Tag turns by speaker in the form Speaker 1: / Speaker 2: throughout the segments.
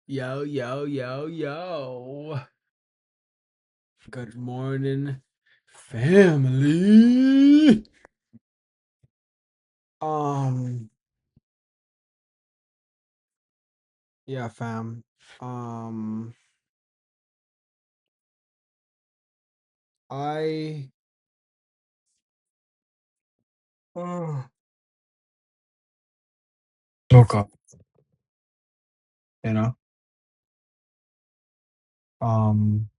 Speaker 1: Yo, yo, yo, yo. Good morning, family. Um, yeah, fam. Um, I uh, woke up, you know. Um,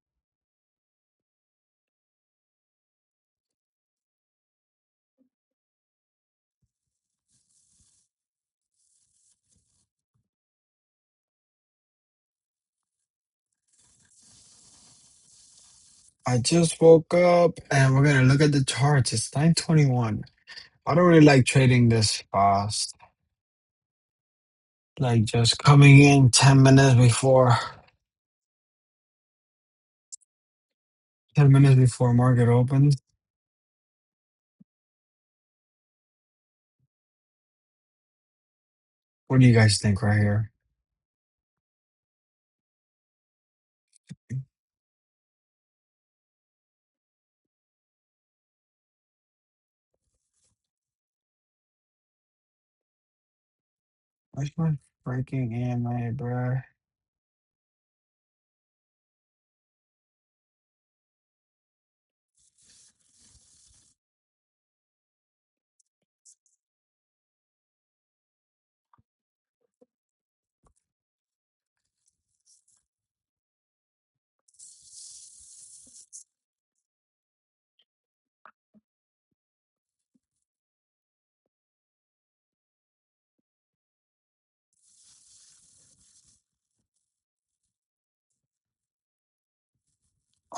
Speaker 1: I just woke up and we're gonna look at the charts. It's 9:21. I don't really like trading this fast. Like just coming in 10 minutes before 10 minutes before market opens. What do you guys think right here? Where's my freaking EMA, bro?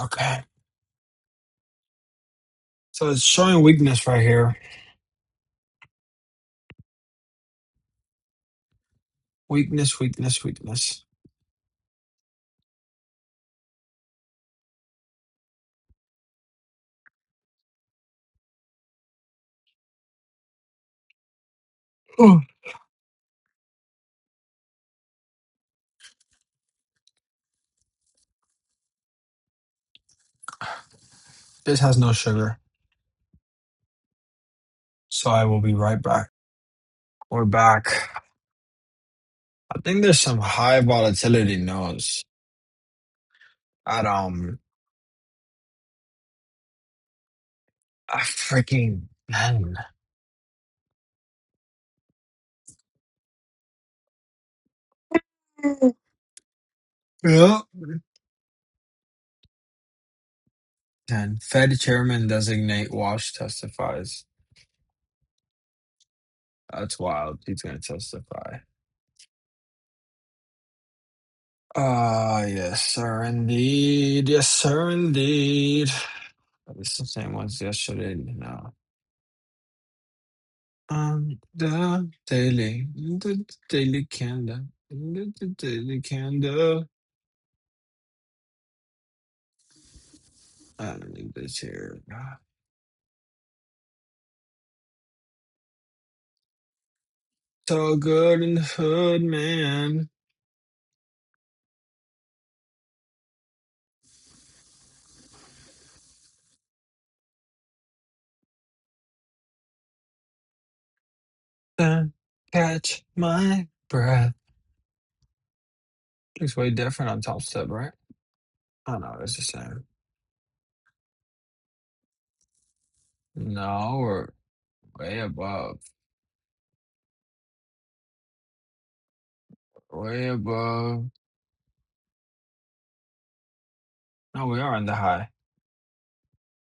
Speaker 1: Okay. So it's showing weakness right here. Weakness, weakness, weakness. Oh, this has no sugar. So I will be right back. We're back. I think there's some high volatility nodes at a freaking man. Yeah. 10. Fed chairman designate Walsh testifies. That's wild. He's gonna testify. Yes, sir, indeed. Yes, sir, indeed. It's the same ones yesterday. No. The daily candle, the daily candle. I don't need this here. So good in the hood, man. Then catch my breath. Looks way different on Top Step, right? Oh no, it's the same. No, we're way above. Way above. No, we are in the high.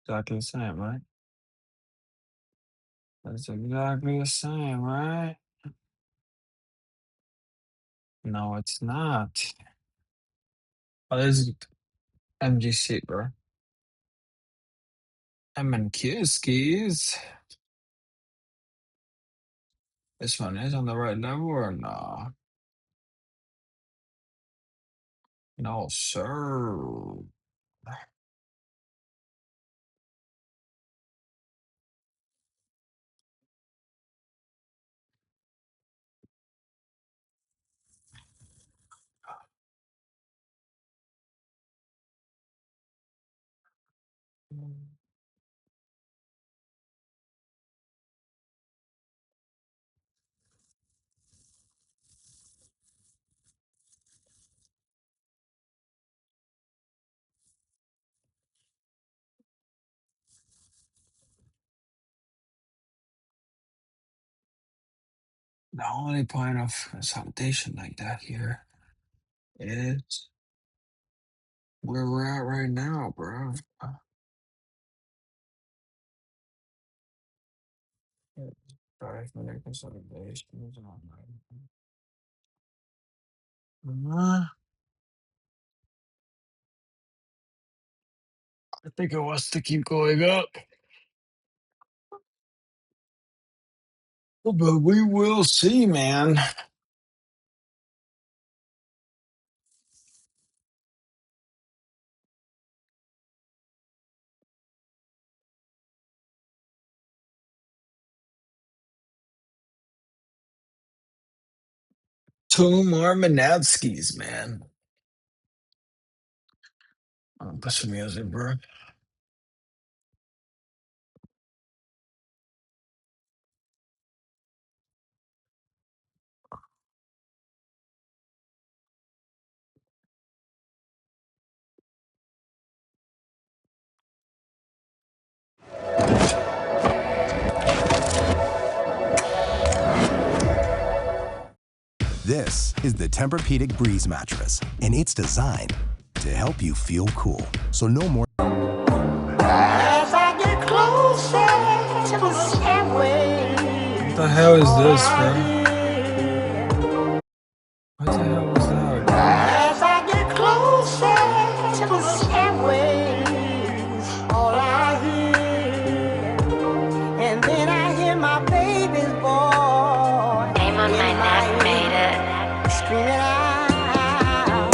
Speaker 1: Exactly the same, right? That's exactly the same, right? No, it's not. Oh, this is MGC, bro. M&Q skis. This one is on the right level or no? No, sir. The only point of consolidation like that here is where we're at right now, bro. Sorry for the consolidation. I think it wants to keep going up, but we will see, man. Two more Manevskis, man. Put some music, bro.
Speaker 2: This is the Tempur-Pedic Breeze mattress, and it's designed to help you feel cool. So no more.
Speaker 3: As I get closer to the stairway,
Speaker 1: What the hell is
Speaker 3: all
Speaker 1: this,
Speaker 3: I
Speaker 1: bro?
Speaker 3: hear.
Speaker 1: What the hell was that, bro?
Speaker 3: As I get closer to the stairway, all I hear. And then I hear my baby's voice
Speaker 4: Name on my
Speaker 3: in my
Speaker 4: neck made it.
Speaker 3: ear, screaming out.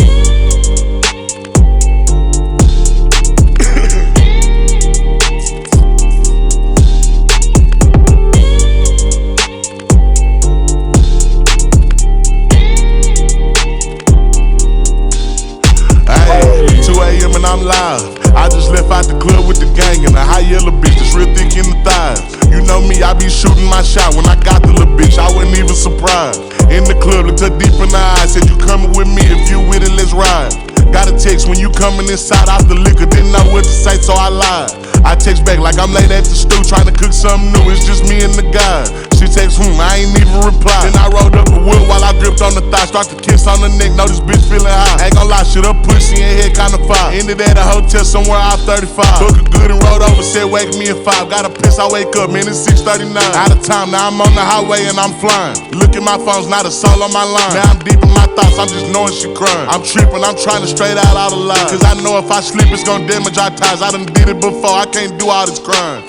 Speaker 5: Ayy, 2 a.m. and I'm live. I just left out the club with the gang and a high yellow bitch that's real thick in the thighs. You know me, I be shooting my shot. When I got the little bitch, I wasn't even surprised. In the club, looked her deep in the eyes. Said you coming with me, if you with it, let's ride. Got a text when you coming inside out the liquor. Didn't know what to say, so I lied. I text back like I'm late at the stew, trying to cook something new. It's just me and the guy. She texts, I ain't even reply. Then I rolled up a wood while I gripped on the thigh. Start to kiss on the neck, know this bitch feeling high. Ain't gon' lie, shit up pussy and head kinda fire. Ended at a hotel somewhere out 35. Book a good and rolled over, said wake me at 5. Gotta piss, I wake up, man, it's 6:39. Out of time, now I'm on the highway and I'm flying. Look at my phone's not a soul on my line. Now I'm deep in my thoughts, I'm just knowing she crying. I'm tripping, I'm trying to straight out all the lies. Cause I know if I sleep, it's gon' damage our ties. I done did it before, I can't do all this crying.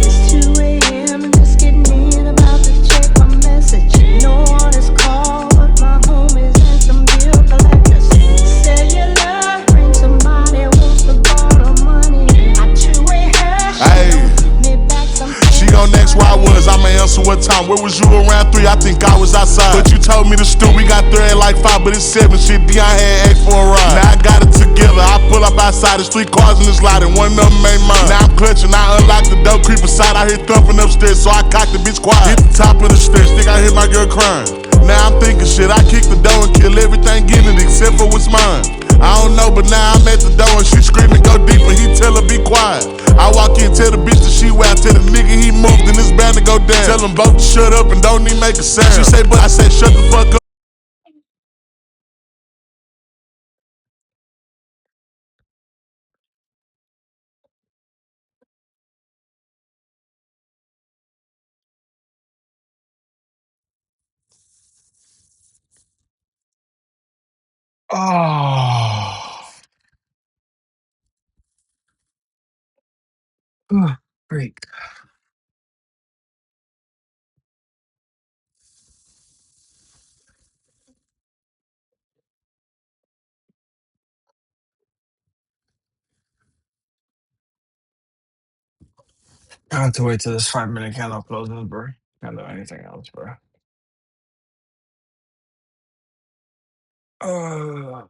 Speaker 3: It's 2 a.m. and just getting in, about to check my message. No one is called, but my homies and some bill collectors. Cellular, ring, somebody wants to borrow money. I two-way her, she
Speaker 5: Ayy.
Speaker 3: don't give me back some
Speaker 5: She gon' next where I was, I'ma answer what time. Where was you around 3? I think I was outside. But you told me to stew, we got there at like 5, but it's 7. Shit, Dion had 8 for a ride. Now I got it together, I pull up outside, there's 3 cars in this lot and one of them ain't mine. Now I'm clutching, I unlock the door, creep aside, I hear thumping upstairs, so I cock the bitch quiet. Hit the top of the stairs, think I hear my girl crying. Now I'm thinking shit, I kick the door and kill everything in it except for what's mine. I don't know, but now I'm at the door and she screaming, go deeper, he tell her be quiet. I walk in, tell the bitch that she wild, tell the nigga he moved and it's bound to go down. Tell them both to shut up and don't even make a sound. She say, but I say, shut the fuck up.
Speaker 1: Oh, great. I have to wait till this 5 minute candle closes, bro. Can't do anything else, bro. Uh,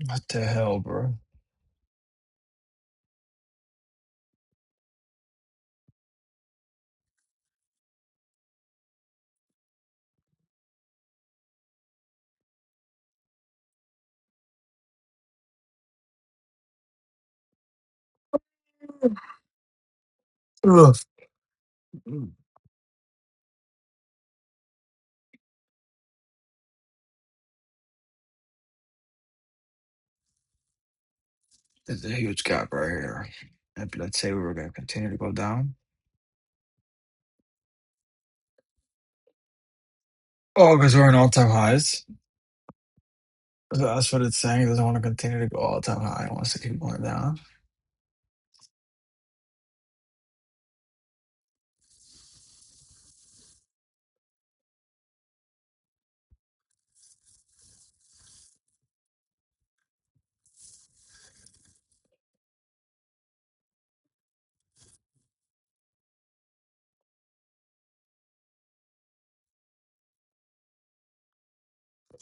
Speaker 1: What the hell, bro? Ugh. There's a huge gap right here. If let's say we were gonna continue to go down. Oh, because we're in all-time highs. So that's what it's saying. It doesn't want to continue to go all-time high. It wants to keep going down.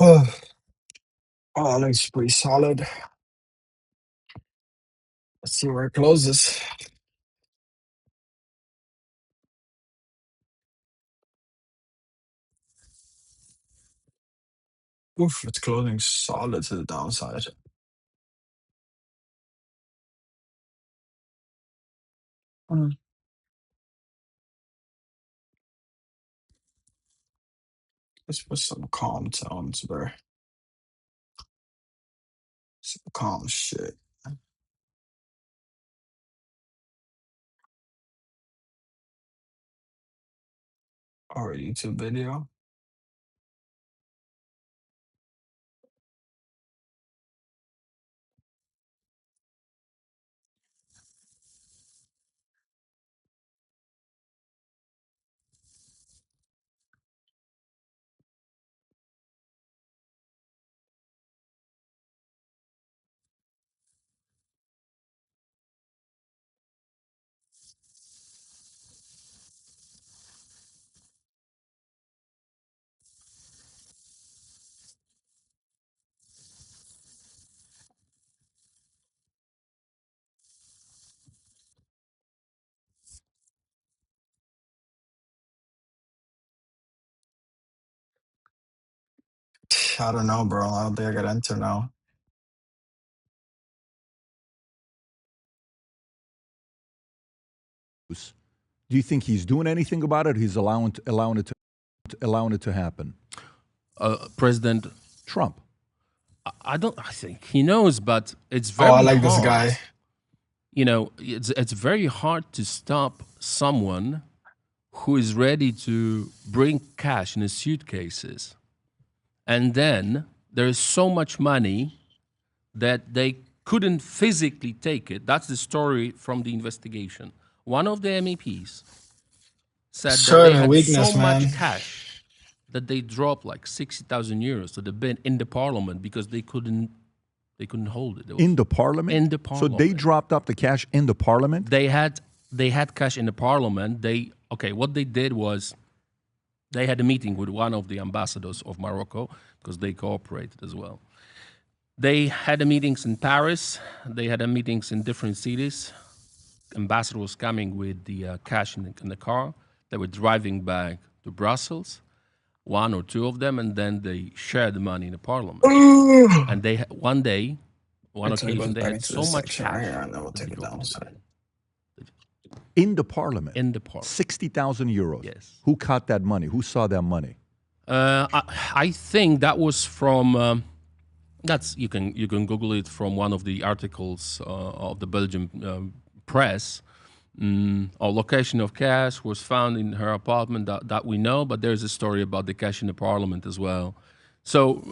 Speaker 1: Oh, oh, that looks pretty solid. Let's see where it closes. Oof, it's closing solid to the downside. Mm. Let's put some calm tones, bro. Some calm shit. Or a YouTube video. I don't know, bro. I don't think I got enter now.
Speaker 4: Do you think he's doing anything about it? He's allowing it to happen.
Speaker 6: President
Speaker 4: Trump.
Speaker 6: I think he knows, but it's
Speaker 1: Oh, I
Speaker 6: very
Speaker 1: like
Speaker 6: hard.
Speaker 1: this guy.
Speaker 6: You know, it's very hard to stop someone who is ready to bring cash in his suitcases, and then there is so much money that they couldn't physically take it. That's the story from the investigation. One of the MEPs said that
Speaker 1: Showing
Speaker 6: they
Speaker 1: a
Speaker 6: had
Speaker 1: weakness,
Speaker 6: so
Speaker 1: man.
Speaker 6: much cash that they dropped like 60,000 euros to the bin in the parliament because they couldn't hold it.
Speaker 4: In the parliament?
Speaker 6: In the
Speaker 4: So they
Speaker 6: parliament.
Speaker 4: dropped off the cash in the parliament?
Speaker 6: They had cash in the parliament. What they did was they had a meeting with one of the ambassadors of Morocco because they cooperated as well. They had meetings in Paris. They had meetings in different cities. Ambassador was coming with the cash in the car. They were driving back to Brussels, one or two of them, and then they shared the money in the parliament. And they one day, one
Speaker 1: Until it goes
Speaker 6: occasion, they
Speaker 1: back
Speaker 6: had
Speaker 1: into
Speaker 6: so
Speaker 1: this
Speaker 6: much
Speaker 1: section
Speaker 6: cash
Speaker 1: right here, and then we'll
Speaker 6: that they
Speaker 1: take it
Speaker 6: dropped
Speaker 1: down.
Speaker 6: into
Speaker 1: So.
Speaker 6: the bin.
Speaker 4: In the parliament?
Speaker 6: In the parliament.
Speaker 4: 60,000 euros?
Speaker 6: Yes.
Speaker 4: Who caught that money? Who saw that money?
Speaker 6: I think that was from. That's you can Google it from one of the articles of the Belgian press. Our location of cash was found in her apartment that we know, but there's a story about the cash in the parliament as well. So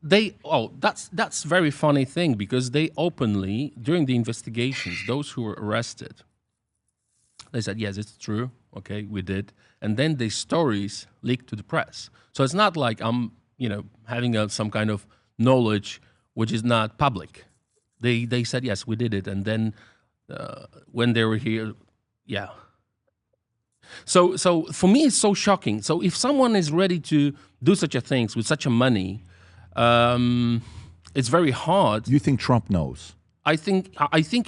Speaker 6: that's very funny thing because they openly during the investigations, those who were arrested, they said yes, it's true. Okay, we did, and then the stories leaked to the press. So it's not like I'm having some kind of knowledge which is not public. They said yes, we did it, and then when they were here, yeah. So for me, it's so shocking. So if someone is ready to do such a things with such a money, it's very hard.
Speaker 4: You think Trump knows?
Speaker 6: I think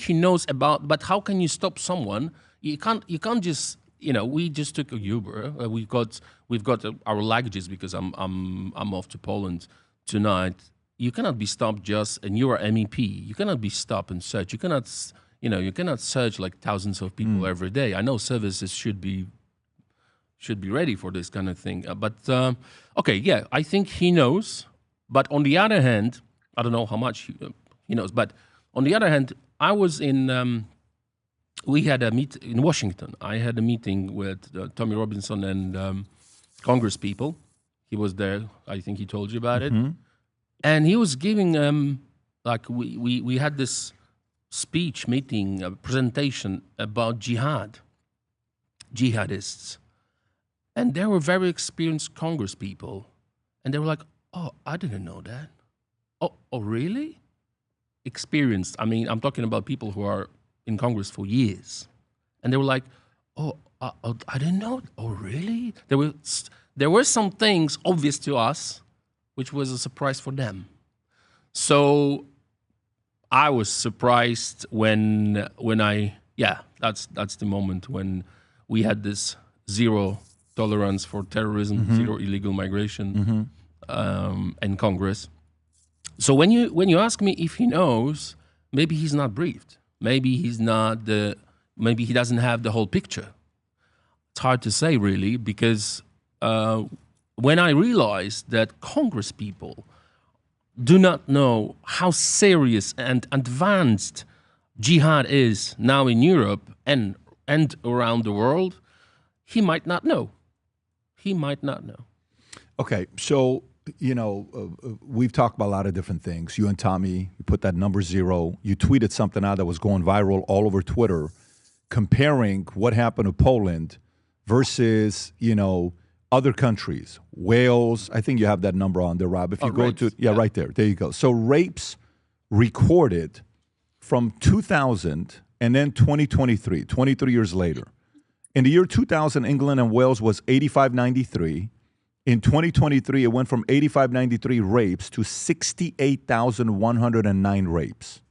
Speaker 6: he knows about, but how can you stop someone? You can't just, we just took a Uber. We've got our luggages because I'm off to Poland tonight. You cannot be stopped and you're an MEP. You cannot be stopped and searched. You cannot search like thousands of people every day. I know services should be ready for this kind of thing. Okay, yeah, I think he knows. But on the other hand, I don't know how much he knows. But on the other hand, I was we had a meet in Washington. I had a meeting with Tommy Robinson and Congress people. He was there. I think he told you about it. And he was giving we had this speech meeting, a presentation about jihadists. And they were very experienced Congress people. And they were like, oh, I didn't know that. Oh, really? Experienced. I mean, I'm talking about people who are in Congress for years. And they were like, I didn't know. Oh, really? There were some things obvious to us, which was a surprise for them. So I was surprised when that's the moment when we had this zero tolerance for terrorism, zero illegal migration, in Congress. So when you ask me if he knows, maybe he's not briefed. Maybe maybe he doesn't have the whole picture. It's hard to say really, because when I realized that Congress people do not know how serious and advanced jihad is now in Europe and around the world, he might not know. He might not know.
Speaker 4: Okay, so, we've talked about a lot of different things. You and Tommy, you put that number 0. You tweeted something out that was going viral all over Twitter, comparing what happened to Poland versus, other countries. Wales, I think you have that number on there, Rob. If you go
Speaker 6: rapes.
Speaker 4: Right there. There you go. So rapes recorded from 2000 and then 2023, 23 years later. In the year 2000, England and Wales was 8593. In 2023, it went from 8593 rapes to 68,109 rapes.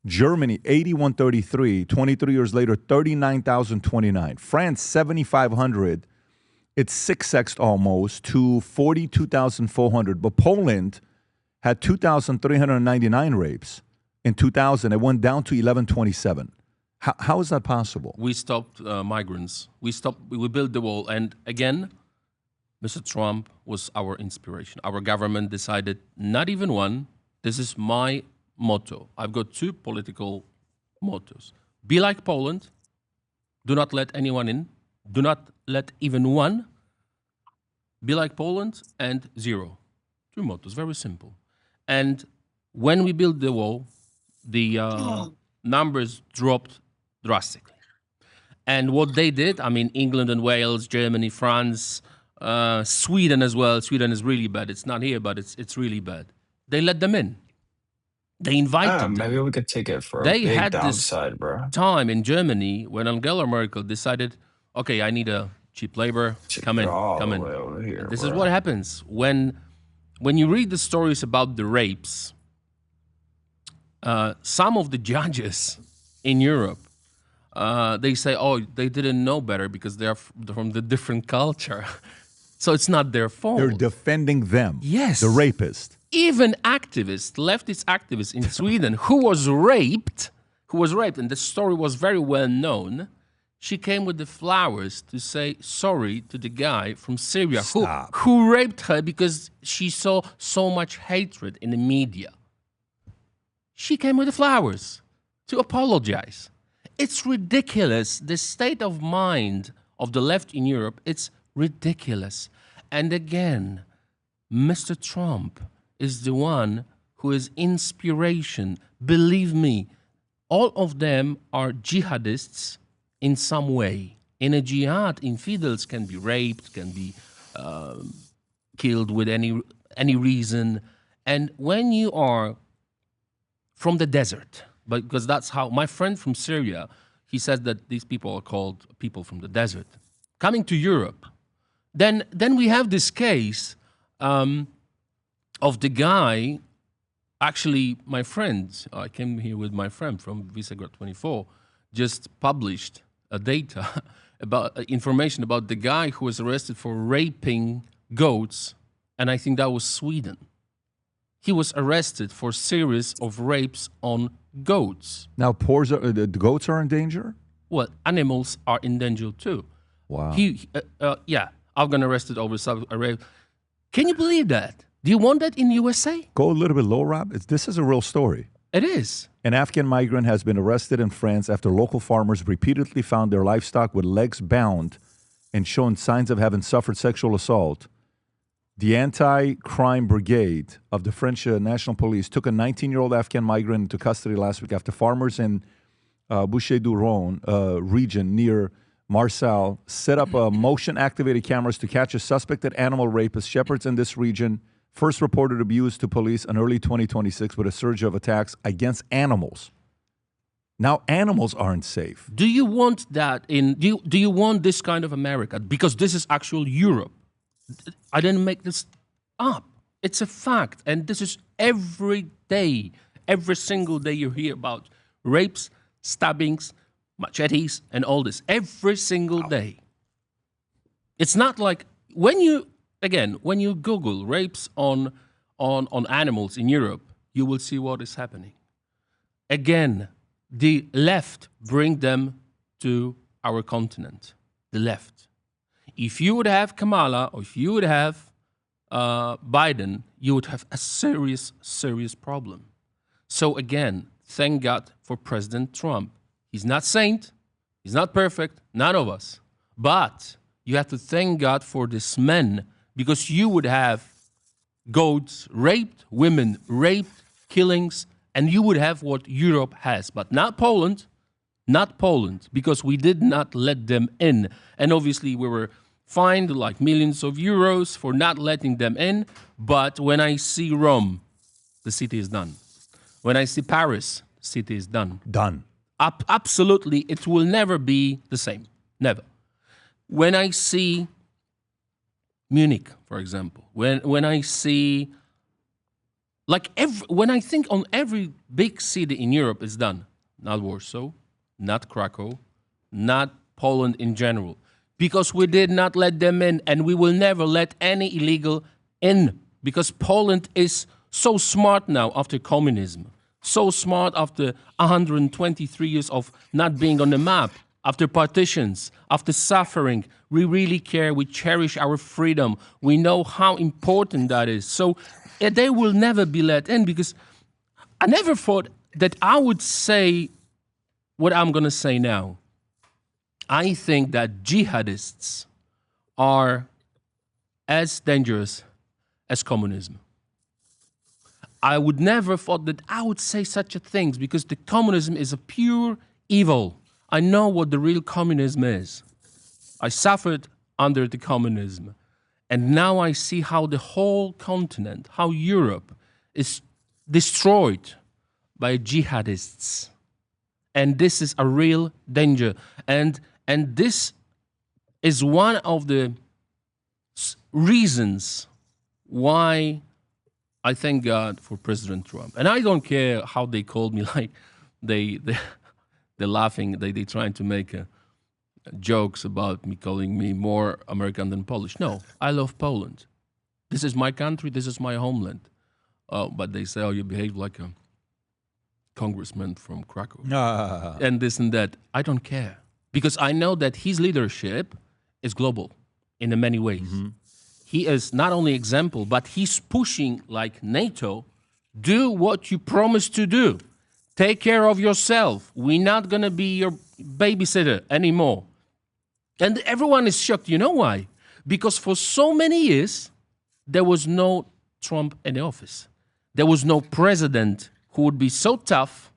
Speaker 4: Germany, 8133, 23 years later, 39,029. France, 7,500. It's 6x almost to 42,400. But Poland had 2,399 rapes. In 2000, it went down to 1127. How is that possible?
Speaker 6: We stopped migrants. We built the wall. And again, Mr. Trump was our inspiration. Our government decided not even one. This is my motto. I've got 2 political mottos. Be like Poland. Do not let anyone in. Do not let even one. Be like Poland, and 0. 2 mottos, very simple. And when we built the wall, the numbers dropped drastically. And what they did, I mean, England and Wales, Germany, France, Sweden as well. Sweden is really bad. It's not here, but it's really bad. They let them in. They invited them.
Speaker 1: Maybe we could take it for a
Speaker 6: They
Speaker 1: big
Speaker 6: had
Speaker 1: downside,
Speaker 6: this
Speaker 1: bro.
Speaker 6: time in Germany when Angela Merkel decided, okay, I need a cheap labor. Come in.
Speaker 1: Over here,
Speaker 6: This
Speaker 1: bro.
Speaker 6: is what happens when you read the stories about the rapes. Some of the judges in Europe, they say, oh, they didn't know better because they're from the different culture. So it's not their fault.
Speaker 4: They're defending them.
Speaker 6: Yes.
Speaker 4: The rapist.
Speaker 6: Even leftist activists in Sweden who was raped, and the story was very well known, she came with the flowers to say sorry to the guy from Syria who raped her because she saw so much hatred in the media. She came with the flowers to apologize. It's ridiculous. The state of mind of the left in Europe, it's ridiculous. And again, Mr. Trump is the one who is inspiration. Believe me, all of them are jihadists in some way. In a jihad, infidels can be raped, can be killed with any reason. And when you are from the desert, because that's how my friend from Syria, he says that these people are called people from the desert, coming to Europe, then we have this case of the guy Actually, my friend, I came here with my friend from Visegrad 24, just published a data about information about the guy who was arrested for raping goats, and I think that was Sweden. He was arrested for series of rapes on goats.
Speaker 4: Now, the goats are in danger?
Speaker 6: Well, animals are in danger too.
Speaker 4: Wow.
Speaker 6: Yeah, Afghan arrested over a rape. Can you believe that? Do you want that in USA?
Speaker 4: Go a little bit low, Rob. This is a real story.
Speaker 6: It is.
Speaker 4: An Afghan migrant has been arrested in France after local farmers repeatedly found their livestock with legs bound and shown signs of having suffered sexual assault. The anti-crime brigade of the French National Police took a 19-year-old Afghan migrant into custody last week after farmers in Bouches-du-Rhône region near Marseille set up motion-activated cameras to catch a suspected animal rapist. Shepherds in this region first reported abuse to police in early 2026 with a surge of attacks against animals. Now animals aren't safe.
Speaker 6: Do you want that in? Do you want this kind of America? Because this is actual Europe. I didn't make this up. It's a fact, and this is every day, every single day you hear about rapes, stabbings, machetes, and all this. Every single day. It's not like when you Google rapes on animals in Europe, you will see what is happening. Again, the left bring them to our continent. The left. If you would have Kamala or if you would have Biden, you would have a serious, serious problem. So again, thank God for President Trump. He's not saint. He's not perfect. None of us. But you have to thank God for this man, because you would have goats raped, women raped, killings, and you would have what Europe has. But not Poland, because we did not let them in. And obviously we were fined like millions of euros for not letting them in. But when I see Rome, the city is done. When I see Paris, the city is done.
Speaker 4: Done.
Speaker 6: Absolutely, it will never be the same. Never. When I see Munich, for example, when I see, when I think on every big city in Europe is done, not Warsaw, not Krakow, not Poland in general, because we did not let them in, and we will never let any illegal in, because Poland is so smart now after communism, so smart after 123 years of not being on the map, after partitions, after suffering. We really care. We cherish our freedom. We know how important that is. So they will never be let in, because I never thought that I would say what I'm going to say now. I think that jihadists are as dangerous as communism. I would never thought that I would say such a thing, because the communism is a pure evil. I know what the real communism is. I suffered under the communism. And now I see how the whole continent, how Europe is destroyed by jihadists. And this is a real danger. And this is one of the reasons why I thank God for President Trump. And I don't care how they called me, like they're laughing, they're trying to make jokes about me calling me more American than Polish. No, I love Poland. This is my country, this is my homeland. But they say, oh, you behave like a congressman from Krakow. And this and that. I don't care. Because I know that his leadership is global in many ways. Mm-hmm. He is not only example, but he's pushing like NATO, do what you promised to do. Take care of yourself. We're not going to be your babysitter anymore. And everyone is shocked. You know why? Because for so many years, there was no Trump in the office. There was no president who would be so tough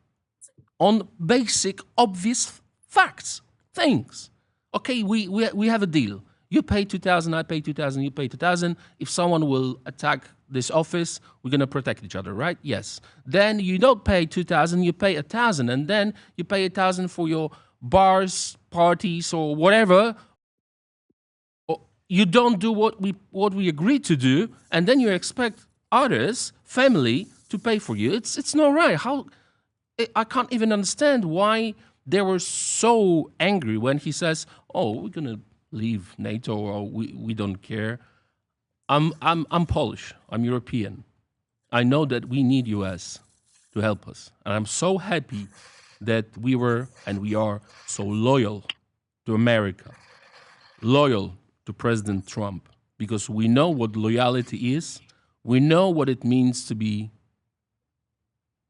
Speaker 6: on basic, obvious facts, things. Okay, we have a deal. You pay 2,000, I pay 2,000, you pay 2,000. If someone will attack this office, we're going to protect each other, right? Yes. Then you don't pay 2,000, you pay 1,000. And then you pay 1,000 for your bars, parties, or whatever. Or you don't do what we agreed to do. And then you expect others, family, to pay for you. It's not right. How I can't even understand why they were so angry when he says, "Oh, we're gonna leave NATO, or we don't care." I'm Polish. I'm European. I know that we need US to help us, and I'm so happy that we were and we are so loyal to America, loyal to President Trump, because we know what loyalty is. We know what it means to be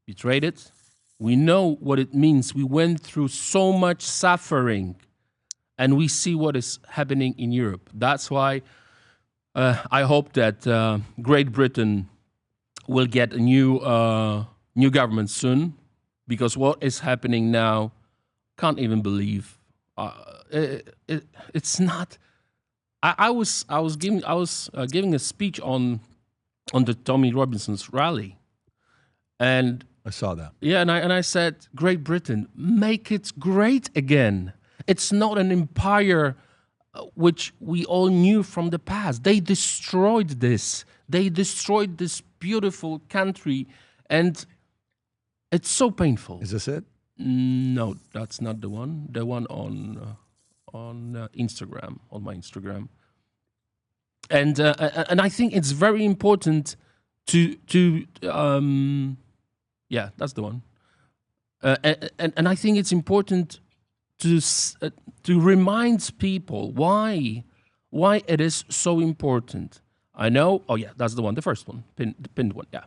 Speaker 6: betrayed. We know what it means. We went through so much suffering, and we see what is happening in Europe. That's why I hope that Great Britain will get a new government soon, because what is happening now, can't even believe. It's not. I was giving a speech on the Tommy Robinson's rally, and
Speaker 4: I saw that.
Speaker 6: yeah, and I said, Great Britain, make it great again. It's not an empire which we all knew from the past. They destroyed this. They destroyed this beautiful country, and it's so painful.
Speaker 4: Is this it?
Speaker 6: No, that's not the one. The one on Instagram, on my Instagram. And I think it's very important to yeah, that's the one. And I think it's important to remind people why it is so important. I know. Oh yeah, that's the one, the first one, the pinned one. Yeah.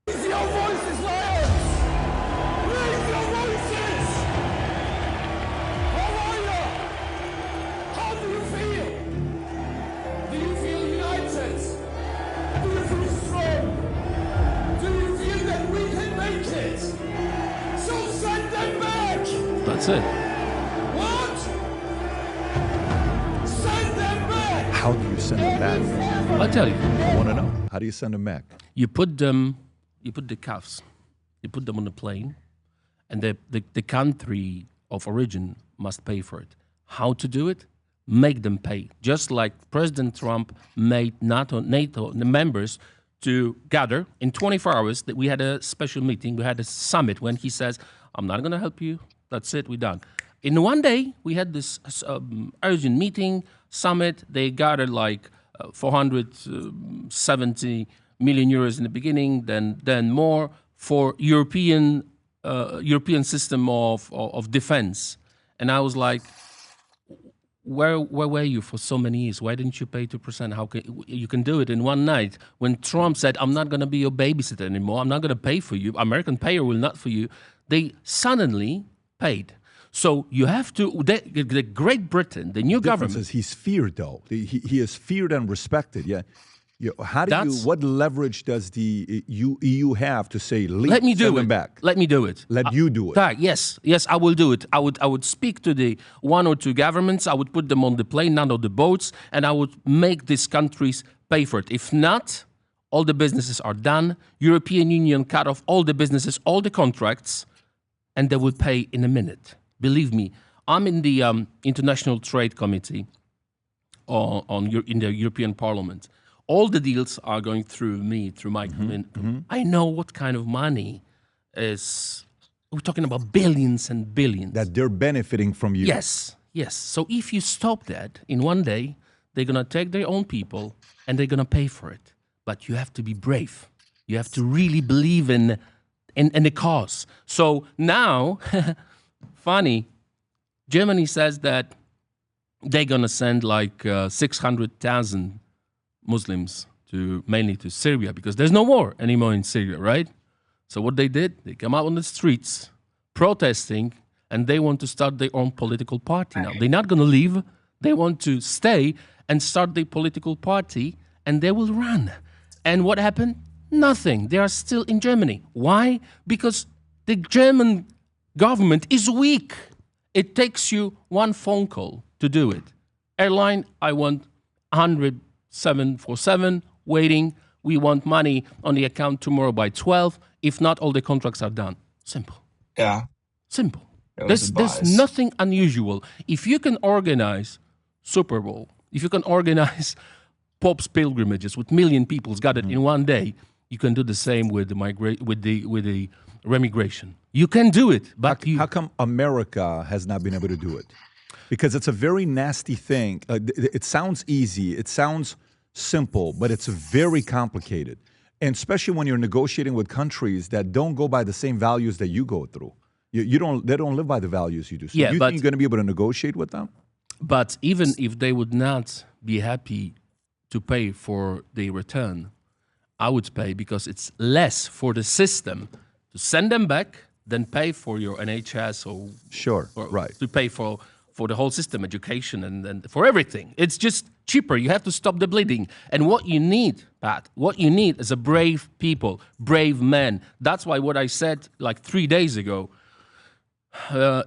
Speaker 7: Raise your voices, lads! Raise your voices! How are you? How do you feel? Do you feel united? Do you feel strong? Do you feel that we can make it? So send them back!
Speaker 6: That's it.
Speaker 7: What? Send them back!
Speaker 4: How do you send them back?
Speaker 6: I'll tell you.
Speaker 4: I want to know. How do you send them back?
Speaker 6: You put the cuffs, you put them on a plane, and the country of origin must pay for it. How to do it? Make them pay. Just like President Trump made NATO members to gather in 24 hours. That we had a special meeting, we had a summit when he says, I'm not going to help you. That's it, we're done. In one day, we had this urgent meeting, summit. They gathered like 470 million euros in the beginning, then more for European system of defense. And I was like, where were you for so many years? Why didn't you pay 2%? How can you can do it in one night? When Trump said, I'm not going to be your babysitter anymore, I'm not going to pay for you, American payer will not for you, they suddenly paid. So you have to, the Great Britain, the new government.
Speaker 4: Is he's feared, though. He is feared and respected. Yeah. How do you? What leverage does the EU have to say?
Speaker 6: Let me do it.
Speaker 4: Back.
Speaker 6: Let me do it.
Speaker 4: Let you do it.
Speaker 6: Yes, I will do it. I would speak to the one or two governments. I would put them on the plane, none of the boats, and I would make these countries pay for it. If not, all the businesses are done. European Union cut off all the businesses, all the contracts, and they would pay in a minute. Believe me, I'm in the International Trade Committee in the European Parliament. All the deals are going through me, through my committee. I know what kind of money is. We're talking about billions and billions.
Speaker 4: That they're benefiting from you.
Speaker 6: Yes. So if you stop that in one day, they're going to take their own people and they're going to pay for it. But you have to be brave. You have to really believe in the cause. So now, funny, Germany says that they're going to send like 600,000 Muslims mainly to Syria, because there's no war anymore in Syria, right? So what they did, they come out on the streets protesting, and they want to start their own political party now. They're not going to leave. They want to stay and start their political party, and they will run. And what happened? Nothing. They are still in Germany. Why? Because the German government is weak. It takes you one phone call to do it. Airline, I want 747 waiting. We want money on the account tomorrow by 12. If not, all the contracts are done. Simple.
Speaker 1: Yeah.
Speaker 6: Simple. There's nothing unusual. If you can organize Super Bowl, if you can organize Pope's pilgrimages with million people gathered in one day, You can do the same with the with the remigration. You can do it, but
Speaker 4: How come America has not been able to do it? Because it's a very nasty thing. It sounds easy, it sounds simple, but it's very complicated. And especially when you're negotiating with countries that don't go by the same values that you go through. They don't live by the values you do. So
Speaker 6: Yeah,
Speaker 4: you
Speaker 6: but-
Speaker 4: think you're going to be able to negotiate with them?
Speaker 6: But even if they would not be happy to pay for the return, I would pay because it's less for the system to send them back than pay for your NHS
Speaker 4: Sure,
Speaker 6: or
Speaker 4: right.
Speaker 6: to pay for the whole system, education and for everything. It's just cheaper. You have to stop the bleeding. And what you need, Pat, what you need is a brave people, brave men. That's why what I said like 3 days ago,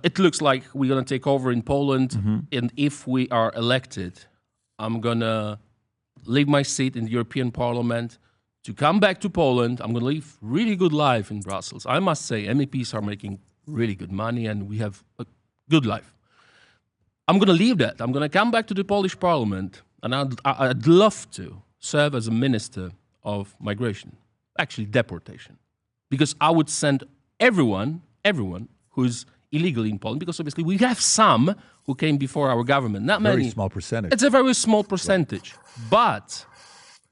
Speaker 6: it looks like we're going to take over in Poland. And if we are elected, I'm going to leave my seat in the European Parliament to come back to Poland. I'm going to live really good life in Brussels. I must say, MEPs are making really good money and we have a good life. I'm going to leave that. I'm going to come back to the Polish Parliament and I'd love to serve as a minister of migration, actually deportation, because I would send everyone who's illegally in Poland, because obviously we have some who came before our government, not
Speaker 4: Very
Speaker 6: many.
Speaker 4: small percentage.
Speaker 6: It's a very small percentage. But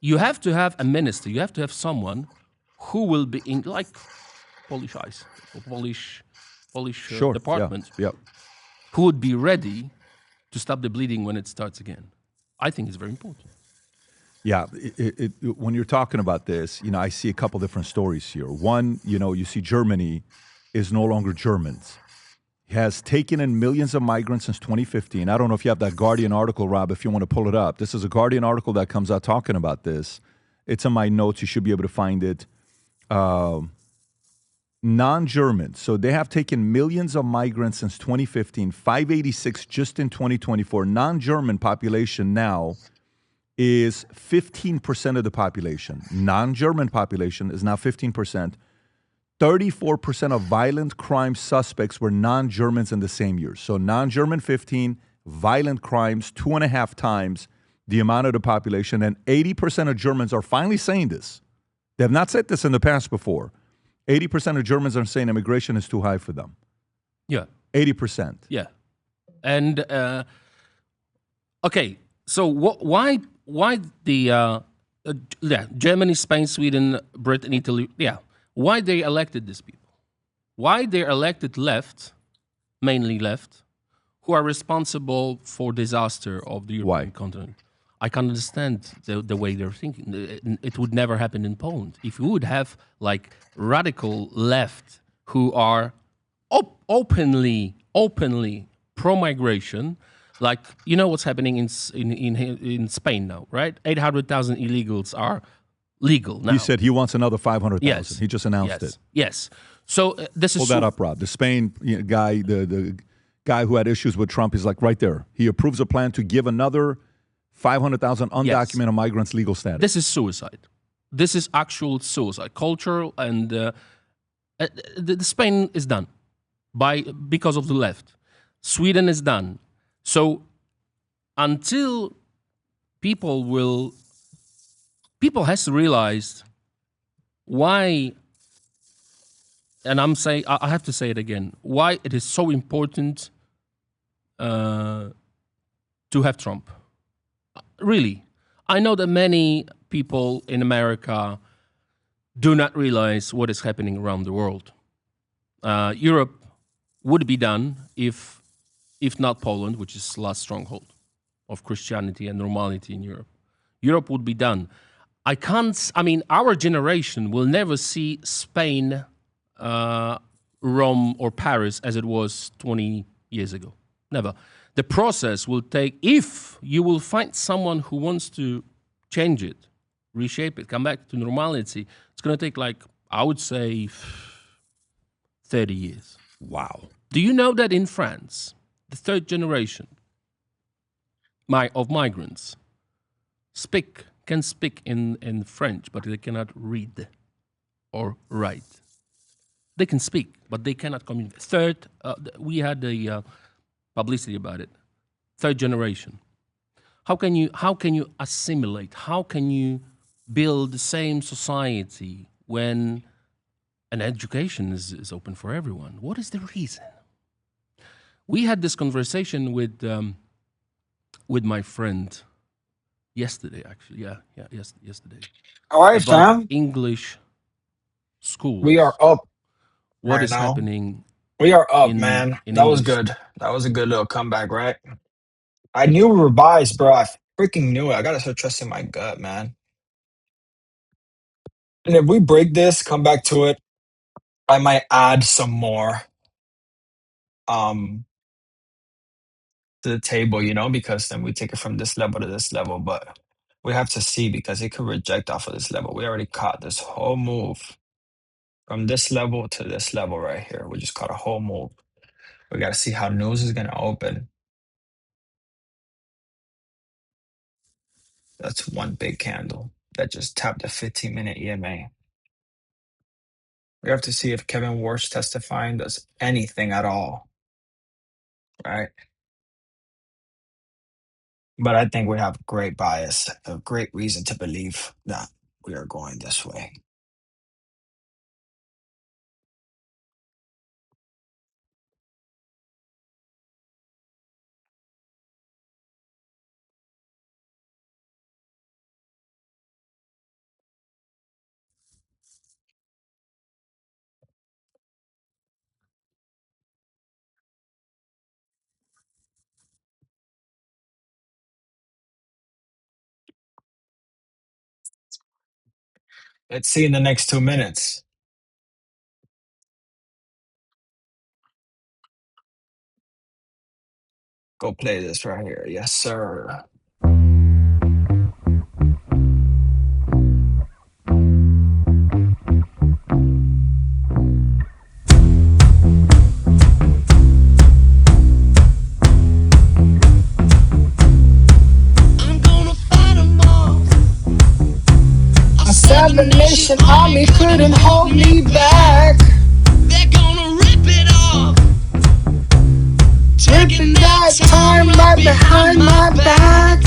Speaker 6: you have to have a minister, you have to have someone who will be in, like Polish ICE, or Polish
Speaker 4: Sure.
Speaker 6: department,
Speaker 4: Yeah.
Speaker 6: who would be ready to stop the bleeding when it starts again. I think it's very important.
Speaker 4: Yeah, when you're talking about this, I see a couple different stories here. One, you see Germany is no longer Germans. Has taken in millions of migrants since 2015. I don't know if you have that Guardian article, Rob, if you want to pull it up. This is a Guardian article that comes out talking about this. It's in my notes. You should be able to find it. Non-Germans. So they have taken millions of migrants since 2015, 586 just in 2024. Non-German population now is 15% of the population. Non-German population is now 15%. 34% of violent crime suspects were non-Germans in the same year. So non-German 15, violent crimes 2.5 times the amount of the population. And 80% of Germans are finally saying this. They have not said this in the past before. 80% of Germans are saying immigration is too high for them.
Speaker 6: Yeah.
Speaker 4: 80%.
Speaker 6: Yeah. And, okay, so why the Germany, Spain, Sweden, Britain, Italy, why they elected these people? Why they elected left, mainly left, who are responsible for disaster of the European continent? I can understand the way they're thinking. It would never happen in Poland. If you would have like radical left who are openly pro-migration, like what's happening in Spain now, right? 800,000 illegals are legal now.
Speaker 4: He said he wants another 500,000.
Speaker 6: Yes.
Speaker 4: He just announced it.
Speaker 6: Yes. So this is
Speaker 4: Pull that up, Rob. The Spain guy, the guy who had issues with Trump, is like right there. He approves a plan to give another 500,000 undocumented migrants legal status.
Speaker 6: This is suicide. This is actual suicide. Cultural and the Spain is done because of the left. Sweden is done. So until people has to realize why, and I have to say it again, why it is so important to have Trump. Really, I know that many people in America do not realize what is happening around the world. Europe would be done if not Poland, which is the last stronghold of Christianity and normality in Europe. Europe would be done. Our generation will never see Spain, Rome, or Paris as it was 20 years ago. Never. The process will take, if you will find someone who wants to change it, reshape it, come back to normality, it's going to take I would say 30 years.
Speaker 4: Wow.
Speaker 6: Do you know that in France, the third generation of migrants can speak in French, but they cannot read or write? They can speak, but they cannot communicate. Third, we had a publicity about it. Third generation. How can you assimilate? How can you build the same society when an education is open for everyone? What is the reason? We had this conversation with my friend yesterday, actually. Yesterday.
Speaker 1: All right,
Speaker 6: About
Speaker 1: fam.
Speaker 6: English
Speaker 1: We are
Speaker 6: schools.
Speaker 1: up
Speaker 6: What
Speaker 1: right
Speaker 6: is
Speaker 1: now.
Speaker 6: happening
Speaker 1: We are up,
Speaker 6: in
Speaker 1: man.
Speaker 6: in
Speaker 1: That was
Speaker 6: English
Speaker 1: good.
Speaker 6: school?
Speaker 1: That was a good little comeback, right? I knew we were biased, bro. I freaking knew it. I gotta start trusting my gut, man. And if we break this, come back to it, I might add some more um to the table, because then we take it from this level to this level. But we have to see because it could reject off of this level. We already caught this whole move from this level to this level right here. We just caught a whole move. We gotta see how news is gonna open. That's one big candle that just tapped a 15-minute EMA. We have to see if Kevin Warsh testifying does anything at all, right? But I think we have great bias, a great reason to believe that we are going this way. Let's see in the next 2 minutes. Go play this right here. Yes, sir.
Speaker 3: I'm gonna fight 'em all.
Speaker 1: A seven nation army couldn't hold me back.
Speaker 3: They're gonna rip it off.
Speaker 1: Ripping that time right behind my back.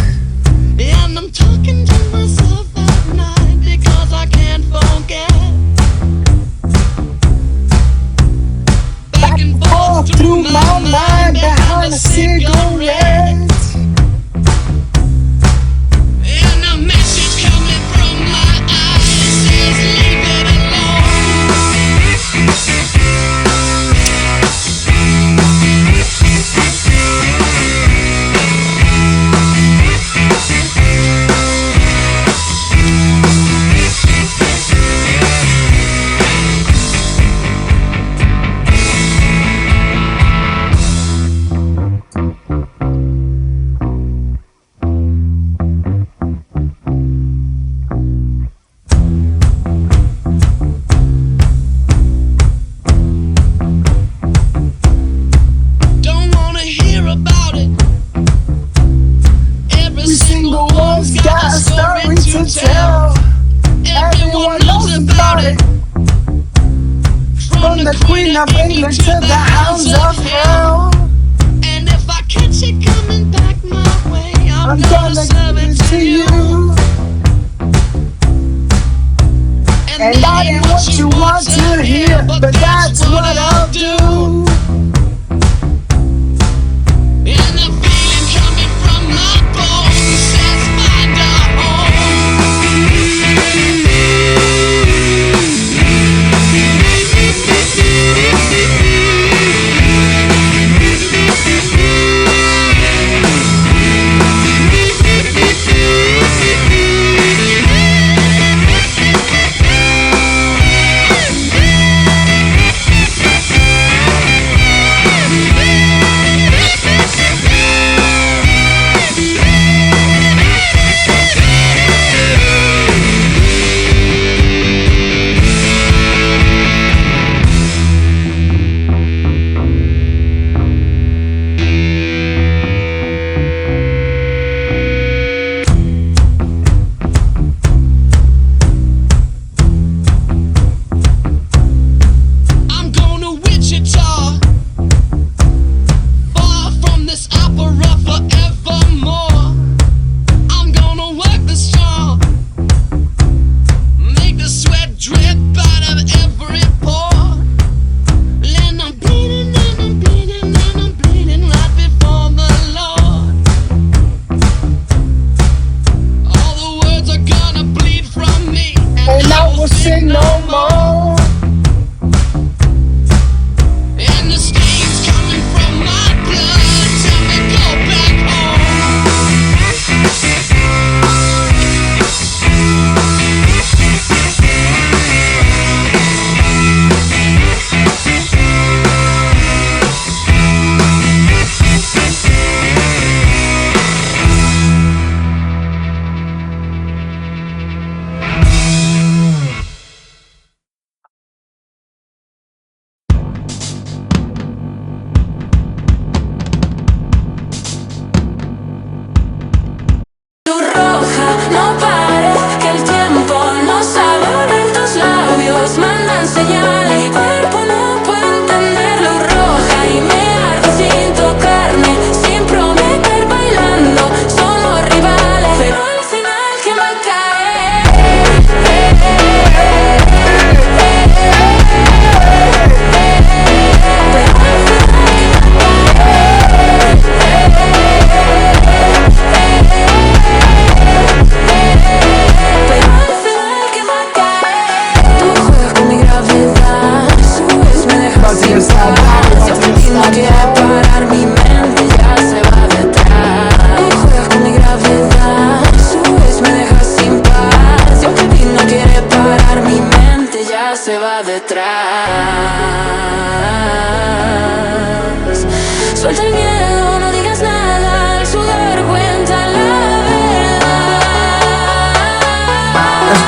Speaker 3: And I'm talking to myself at night because I can't forget. Back and
Speaker 1: All
Speaker 3: forth
Speaker 1: through my mind behind a cigarette.
Speaker 3: And a message coming from my eyes says leave it Don't wanna hear about it. Every single one's got a story to tell. Everyone knows about it.
Speaker 1: From the Queen of England to the hounds of hell.
Speaker 3: And if I catch it coming back my way, I'm
Speaker 1: I'm
Speaker 3: gonna
Speaker 1: gonna
Speaker 3: serve
Speaker 1: give
Speaker 3: it
Speaker 1: it
Speaker 3: to you.
Speaker 1: And that ain't what you want to hear, but that's what I'll do.
Speaker 3: And the feeling coming from my bones says find a home.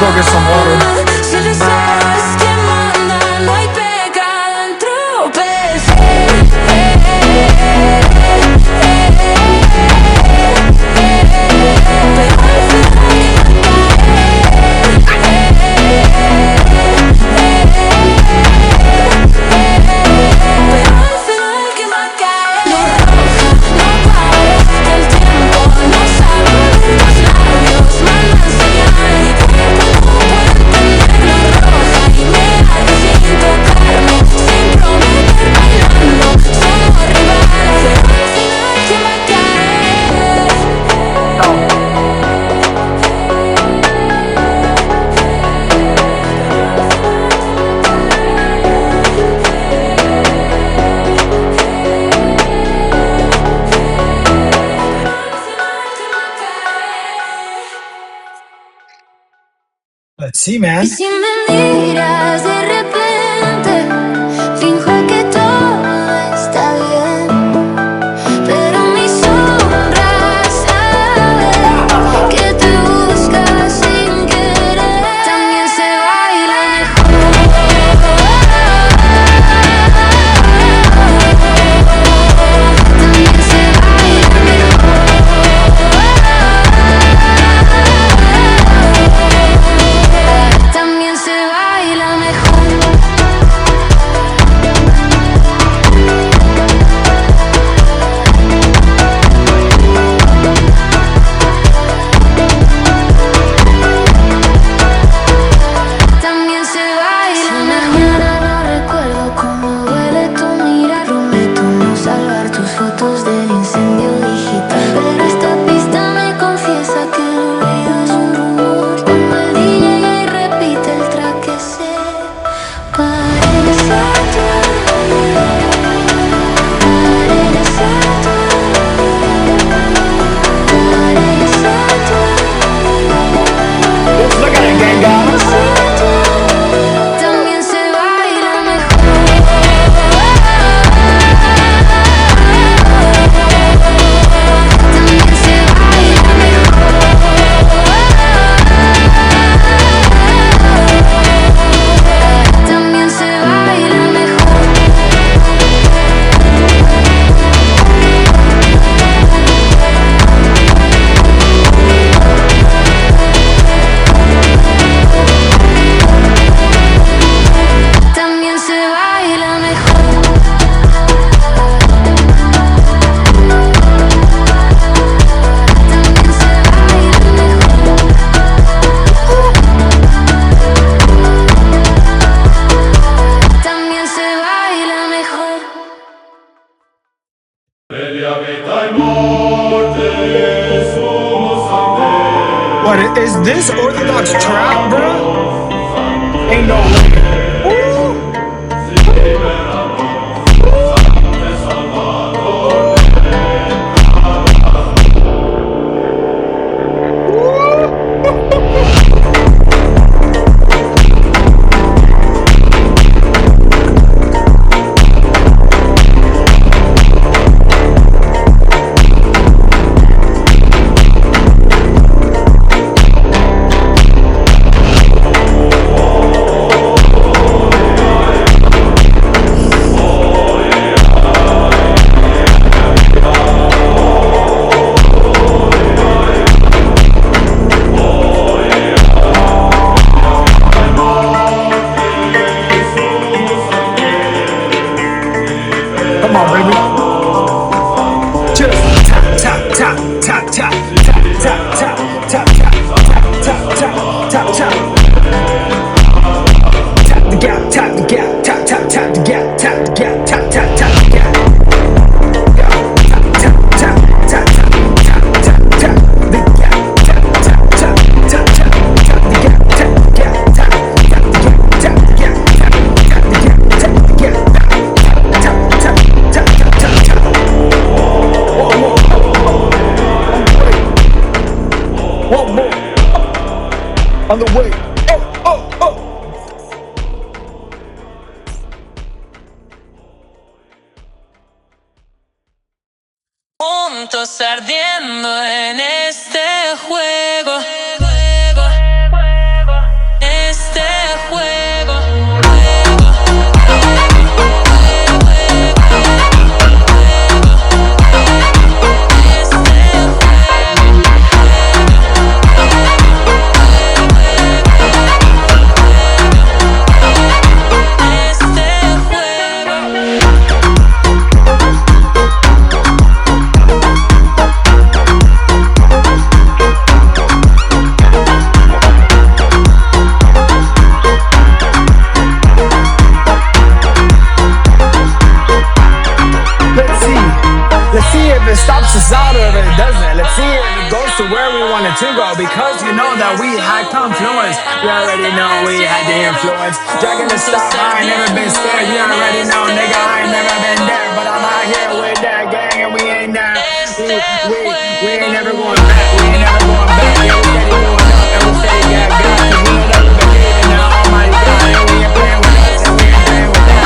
Speaker 1: go get some water.
Speaker 3: Si lo sabes que manda, no hay pecado en tropezar.
Speaker 1: Let's see, man.
Speaker 3: Y si me miras de repente, finjo que todo está bien, pero mi sombra sabe que te busca sin querer. También se baila mejor. También se baila mejor. También se baila mejor. También se baila mejor. No recuerdo cómo duele tu mirar. Prometo no salvar tus fotos del incendio digital, pero esta pista me confiesa que el olvido es un rumor. Cuando el DJ ahí repite el track que se parece a tu parece a tu parece a tu
Speaker 1: Look at it, gang, guys.
Speaker 3: también se baila mejor. También se baila mejor. También se baila mejor. También se baila mejor. También se baila mejor. También se baila mejor.
Speaker 1: What is this Orthodox trap, bro? Ain't no way. Ooh. Come on, baby. Just tap, tap, tap, tap, tap, tap, tap, tap, tap, tap, tap, tap, tap, tap. Tap the gap, tap the gap, tap, tap, tap the gap, tap the gap, tap, tap, tap the gap. Tap, tap, tap, tap, tap, tap, tap, tap the gap, tap, tap, tap, tap, tap, tap the gap, tap the gap, tap, tap the gap, tap the gap, tap, tap the gap, tap the gap, tap, tap, tap, tap, tap, tap, tap. One more. One more. On the way. Oh, oh, oh.
Speaker 3: Juntos ardiendo en este juego.
Speaker 1: to go because you know that we had confluence. You already know we had the influence. Dragging the stuff, I ain't never been scared. You already know, nigga, I ain't never been there. But I'm out here with that gang and we ain't there. We ain't never going back. We ain't never going back. Yeah, we steady going up and we steady got God. Cause we know that we believe in the Almighty God. And we ain't playing with us and we ain't playing with that.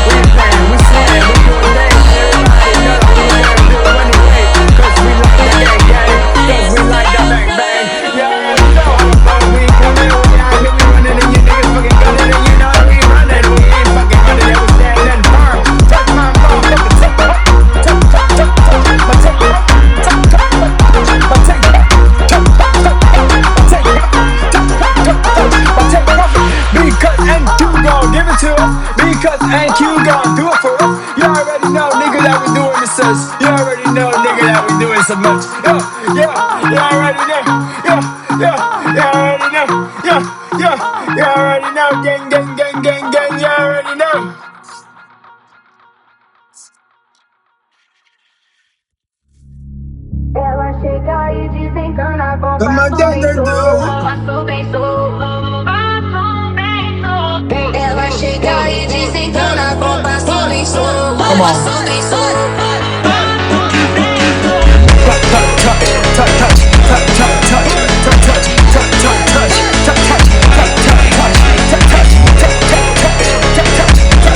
Speaker 1: We ain't playing, we slaying, we doing things. Everybody know that we gotta do it anyway. Cause we like the gang gang. Cause we like the bang bang. You already know how the fuck we coming. We out here, we running and you niggas fucking gunning. And you know that we running. We ain't fucking running and we standing firm. Touch my motherfucking tick. Because NQ gon' give it to us. Because NQ gon' do it for us. You already know, nigga, that we doing the sus. You already know, nigga, that we doing so much. You already know. You already know. You already know. Gang, gang, gang, gang, gang. You already know.
Speaker 3: Ela chega e desencana com
Speaker 1: Come on,
Speaker 3: passo bem
Speaker 1: do
Speaker 3: solto,
Speaker 1: it.
Speaker 3: passo bem solto, passo bem solto. Ela chega e desencana com passo bem solto,
Speaker 1: Come on.
Speaker 3: passo bem solto, passo bem
Speaker 1: Touch, touch, touch, touch, touch, touch, touch, touch, touch, touch, touch, touch, touch, touch, touch, touch, touch, touch, touch,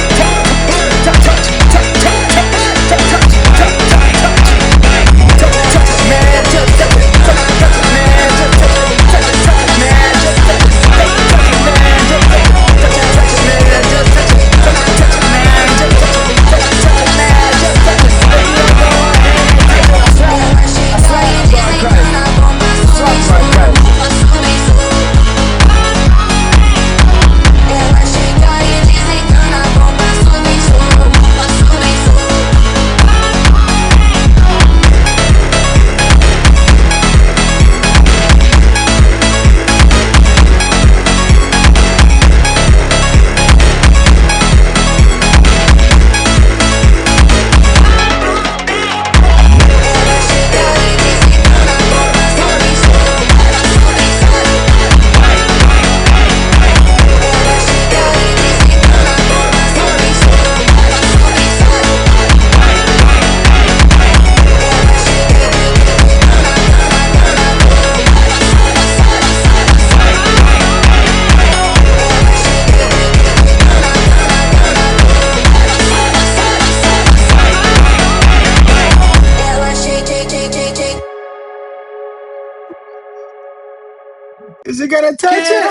Speaker 1: Is it gonna touch it?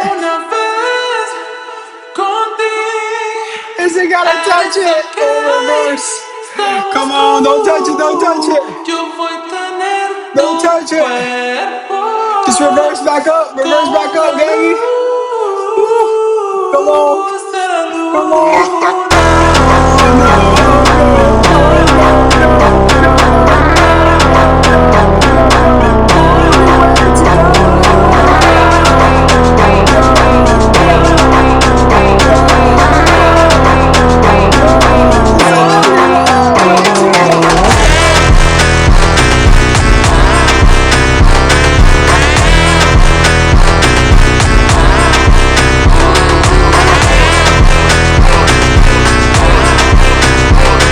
Speaker 1: Is it gonna touch it? Oh, reverse. Come on, don't touch it, don't touch it. Don't touch it. Just reverse back up, gangy. Woo. Come on, come on. Oh, no, no, no, no, no, no, no, no, no. Only way to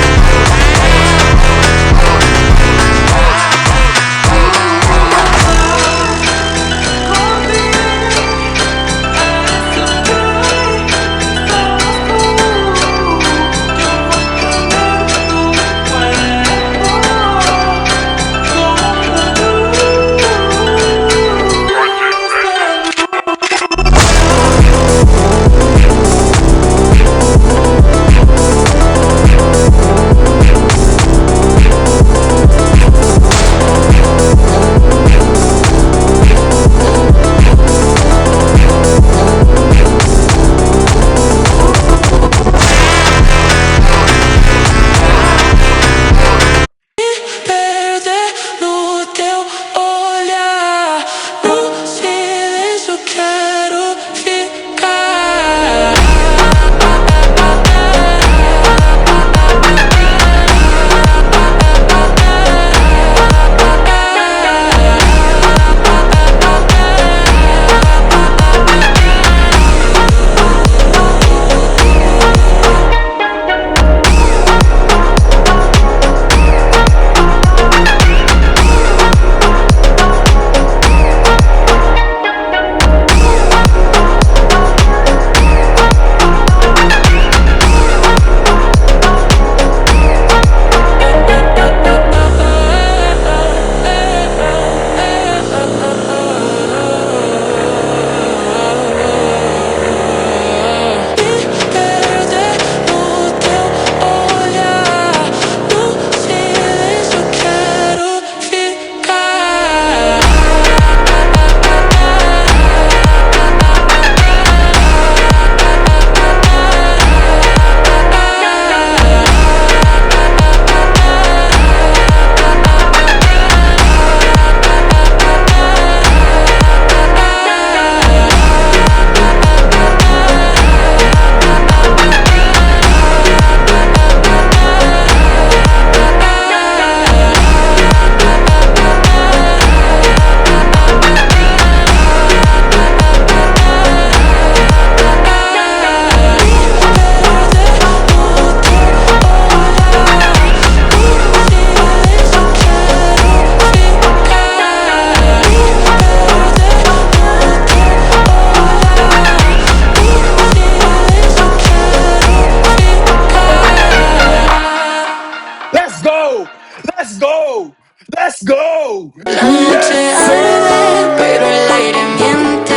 Speaker 1: Let's go. Let's go. Let's go.
Speaker 3: La noche arde, pero el aire miente.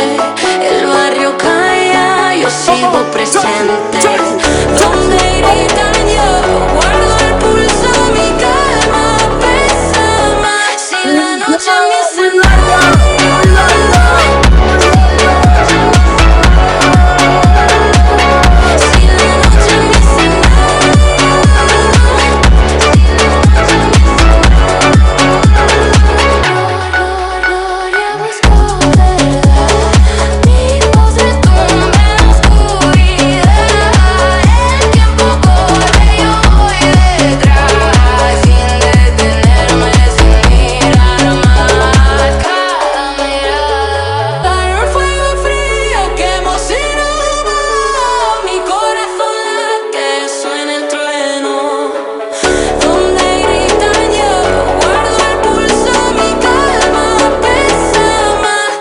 Speaker 3: El barrio calla, yo sigo presente. Donde gritan yo guardo el pulso, mi calma pesa más. Si la noche me hace si la noche me gloria busco verdad. Mi voz retumba en la oscuridad. El tiempo corre, yo voy detrás. Sin detenerme, sin mirar más. Cada mirada. Calor, fuego frío, quemo sin amor. Mi corazón late, suena el trueno. Donde gritan yo guardo el pulso, mi calma pesa más.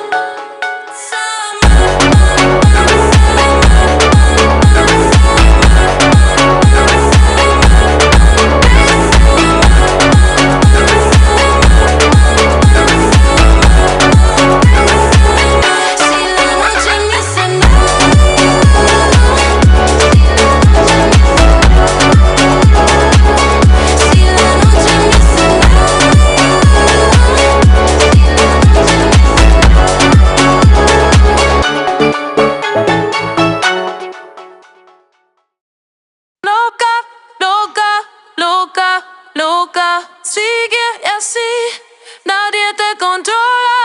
Speaker 3: Si la noche me hace si la noche me loca, loca, loca, loca, sigue así, nadie te controla.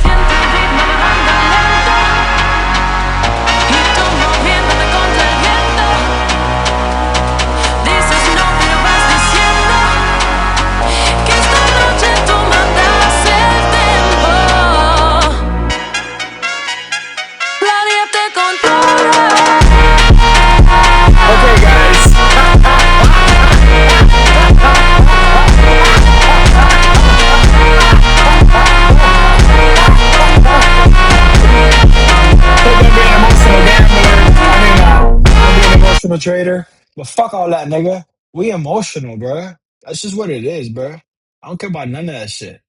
Speaker 3: Siente el ritmo bajando lento y tú moviéndote contra el viento. Dices no, pero vas diciendo que esta noche tú mandas el tempo. Nadie te controla.
Speaker 1: Okay, guys. Think I'm being an emotional gambler. I'm being an emotional trader. But fuck all that, nigga. We emotional, bruh. That's just what it is, bruh. I don't care about none of that shit.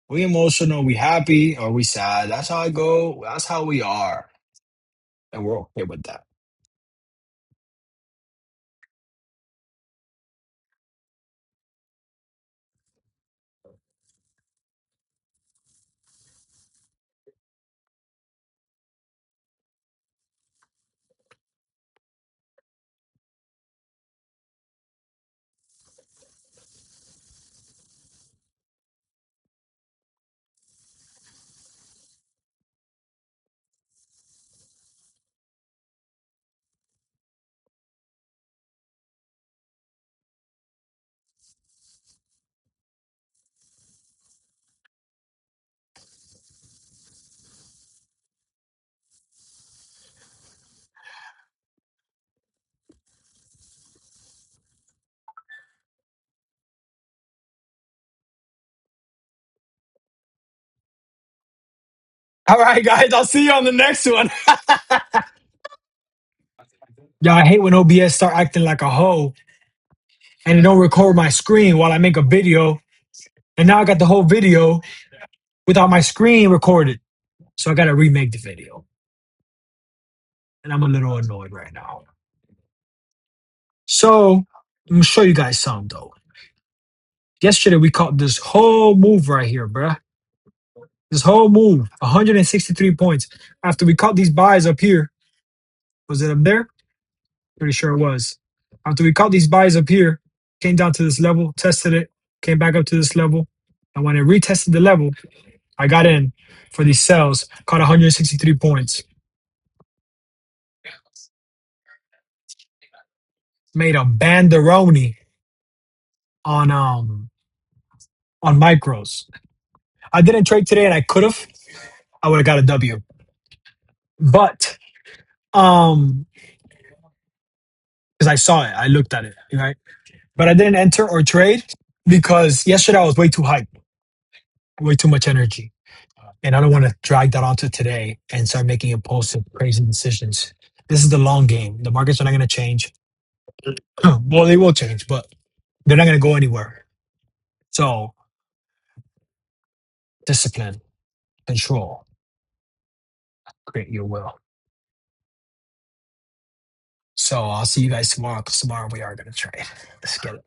Speaker 1: We emotional, we happy, or we sad. That's how I go. That's how we are. And we're okay with that. All right, guys. I'll see you on the next one. Yeah, I hate when OBS start acting like a hoe and it don't record my screen while I make a video. And now I got the whole video without my screen recorded. So I got to remake the video. And I'm a little annoyed right now. So I'm going to show you guys something, though. Yesterday, we caught this whole move right here, bruh. This whole move, 163 points. After we caught these buys up here, was it up there? Pretty sure it was. After we caught these buys up here, came down to this level, tested it, came back up to this level. And when it retested the level, I got in for these sells, caught 163 points. made a banderoni on micros. I didn't trade today, and I could have. I would have got a W. But because I saw it, I looked at it, right? But I didn't enter or trade because yesterday I was way too hyped, way too much energy, and I don't want to drag that onto today and start making impulsive, crazy decisions. This is the long game. The markets are not going to change. Well, they will change, but they're not going to go anywhere. So discipline, control, create your will. So I'll see you guys tomorrow because tomorrow we are going to trade. Let's get it.